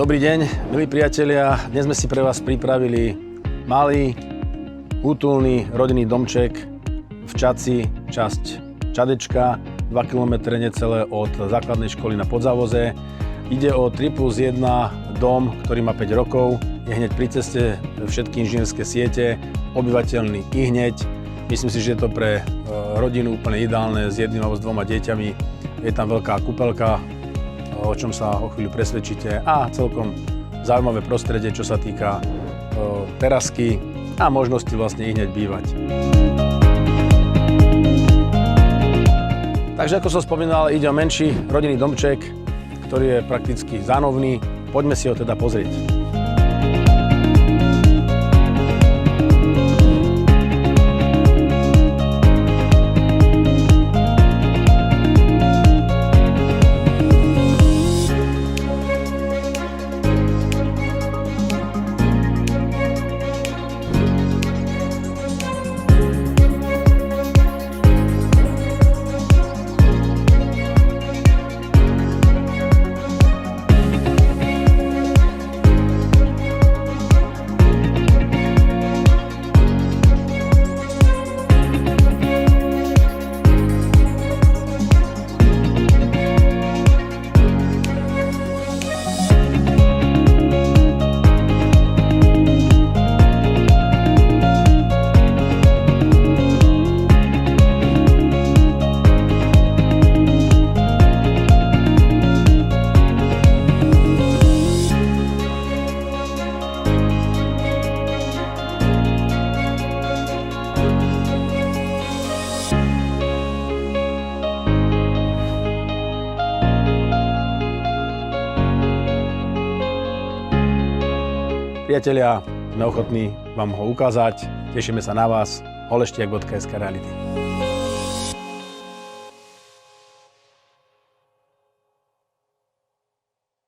Dobrý deň, milí priatelia. Dnes sme si pre vás pripravili malý, útulný rodinný domček v Čadci, časť Čadečka, 2 km necelé od základnej školy na Podzávoze. Ide o 3+1 dom, ktorý má 5 rokov, je hneď pri ceste všetky inžinierské siete, obyvateľný i hneď. Myslím si, že je to pre rodinu úplne ideálne s jedným alebo s 2 deťami. Je tam veľká kúpeľka, o čom sa o chvíľu presvedčíte, a celkom zaujímavé prostredie, čo sa týka terasky a možnosti vlastne i hneď bývať. Takže ako som spomínal, ide o menší rodinný domček, ktorý je prakticky zánovný. Poďme si ho teda pozrieť. Priatelia, sme ochotní vám ho ukázať. Tešíme sa na vás. Holeštiak.sk Reality.